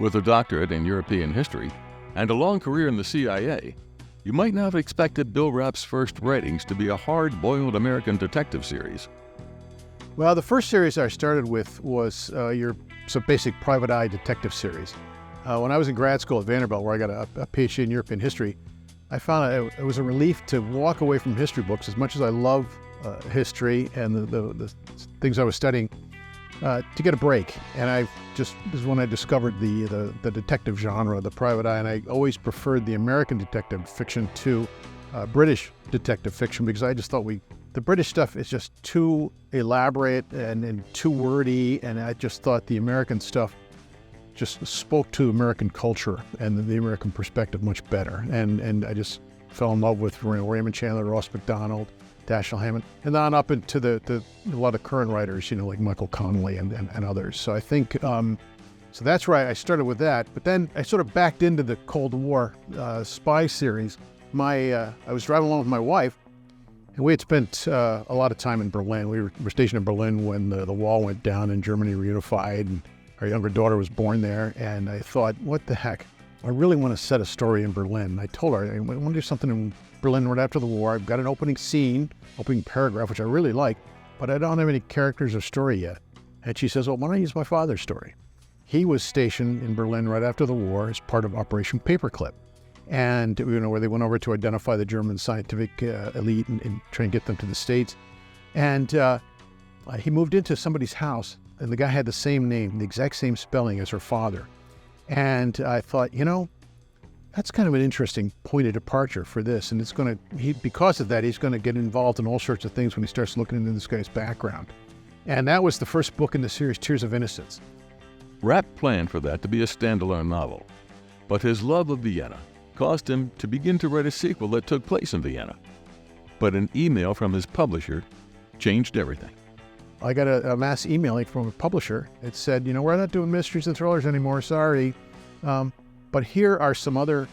With a doctorate in European history and a long career in the CIA, you might not have expected Bill Rapp's first writings to be a hard-boiled American detective series. Well, the first series I started with was your basic private eye detective series. When I was in grad school at Vanderbilt, where I got a PhD in European history, I found it was a relief to walk away from history books. As much as I love history and the things I was studying, to get a break. And this is when I discovered the detective genre, the private eye, and I always preferred the American detective fiction to British detective fiction, because I just thought the British stuff is just too elaborate and too wordy, and I just thought the American stuff just spoke to American culture and the American perspective much better. And I just fell in love with Raymond Chandler, Ross MacDonald, Dashiell Hammond, and on up into a lot of current writers, like Michael Connelly and others. So I think, so that's where I started with that. But then I sort of backed into the Cold War spy series. I was driving along with my wife, and we had spent a lot of time in Berlin. We were stationed in Berlin when the wall went down and Germany reunified, and our younger daughter was born there. And I thought, what the heck? I really want to set a story in Berlin. I told her, I want to do something in Berlin right after the war. I've got an opening paragraph, which I really like, but I don't have any characters or story yet. And she says, well, why don't I use my father's story? He was stationed in Berlin right after the war as part of Operation Paperclip. And, where they went over to identify the German scientific elite and try and get them to the States. And he moved into somebody's house, and the guy had the same name, the exact same spelling as her father. And I thought, that's kind of an interesting point of departure for this. And because of that, he's going to get involved in all sorts of things when he starts looking into this guy's background. And that was the first book in the series, Tears of Innocence. Rapp planned for that to be a standalone novel, but his love of Vienna caused him to begin to write a sequel that took place in Vienna. But an email from his publisher changed everything. I got a mass emailing from a publisher. It said, we're not doing mysteries and thrillers anymore, sorry. But here are some other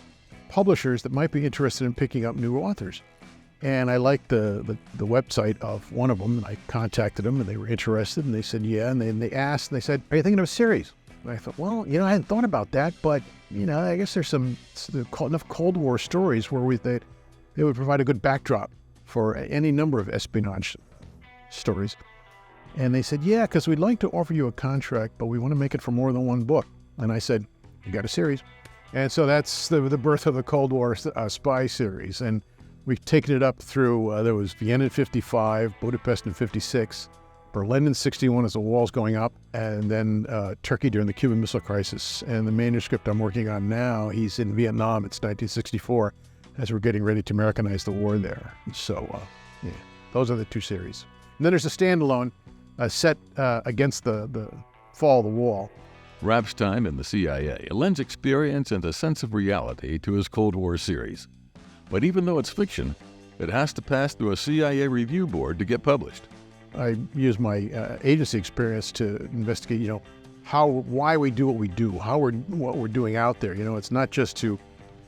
publishers that might be interested in picking up new authors. And I liked the website of one of them, and I contacted them, and they were interested, and they said, yeah, and they asked, and they said, are you thinking of a series? And I thought, well, I hadn't thought about that, but, I guess there's enough Cold War stories where they would provide a good backdrop for any number of espionage stories. And they said, yeah, because we'd like to offer you a contract, but we want to make it for more than one book. And I said, you got a series. And so that's the birth of the Cold War spy series. And we've taken it up through, there was Vienna in 55, Budapest in 56, Berlin in 61 as the wall's going up, and then Turkey during the Cuban Missile Crisis. And the manuscript I'm working on now, he's in Vietnam, it's 1964, as we're getting ready to Americanize the war there. So, yeah, those are the two series. And then there's a standalone set against the fall of the wall. Rapp's time in the CIA lends experience and a sense of reality to his Cold War series. But even though it's fiction, it has to pass through a CIA review board to get published. I use my agency experience to investigate, why we do what we do, what we're doing out there. It's not just to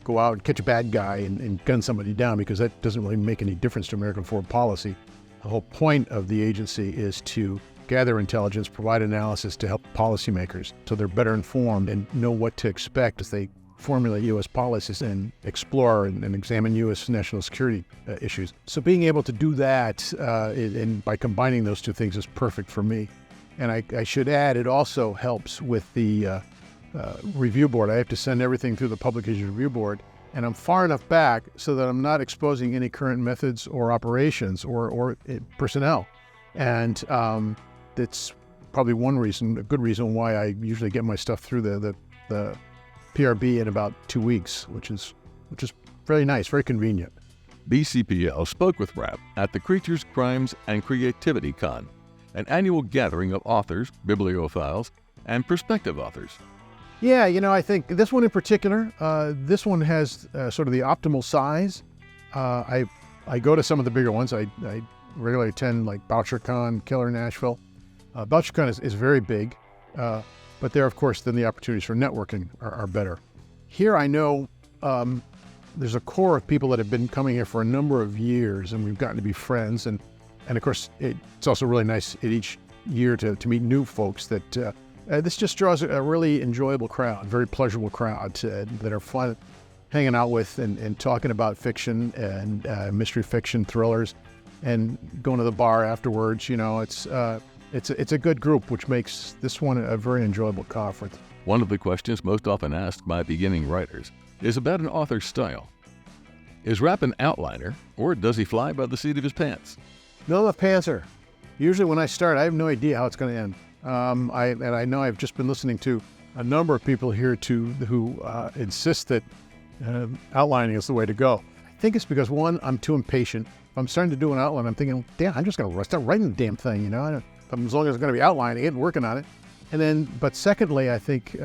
go out and catch a bad guy and gun somebody down, because that doesn't really make any difference to American foreign policy. The whole point of the agency is to gather intelligence, provide analysis to help policymakers so they're better informed and know what to expect as they formulate U.S. policies and explore and examine U.S. national security issues. So being able to do that and by combining those two things is perfect for me. And I should add, it also helps with the review board. I have to send everything through the Publication Review Board, and I'm far enough back so that I'm not exposing any current methods or operations or personnel. And that's probably a good reason why I usually get my stuff through the PRB in about 2 weeks, which is very nice, very convenient. BCPL spoke with Rapp at the Creatures, Crimes, and Creativity Con, an annual gathering of authors, bibliophiles, and prospective authors. Yeah, I think this one in particular, this one has sort of the optimal size. I go to some of the bigger ones. I regularly attend like BoucherCon, Keller, Nashville. BoucherCon is very big, but there, of course, then the opportunities for networking are better. Here I know there's a core of people that have been coming here for a number of years, and we've gotten to be friends. And of course, it's also really nice each year to meet new folks that This just draws a really enjoyable crowd, very pleasurable crowd that are fun hanging out with and talking about fiction and mystery fiction, thrillers, and going to the bar afterwards. It's a good group, which makes this one a very enjoyable conference. One of the questions most often asked by beginning writers is about an author's style. Is Rapp an outliner, or does he fly by the seat of his pants? No, I'm a pantser. Usually when I start, I have no idea how it's going to end. I know I've just been listening to a number of people here who insist that outlining is the way to go. I think it's because, one, I'm too impatient. If I'm starting to do an outline, I'm thinking, damn, I'm just going to start writing the damn thing, as long as I'm going to be outlining it and working on it. But secondly, I think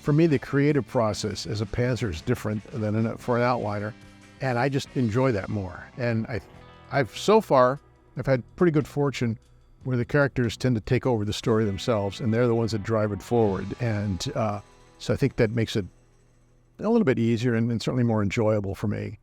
for me, the creative process as a pantser is different than for an outliner, and I just enjoy that more. And I've had pretty good fortune where the characters tend to take over the story themselves, and they're the ones that drive it forward. And so I think that makes it a little bit easier and certainly more enjoyable for me.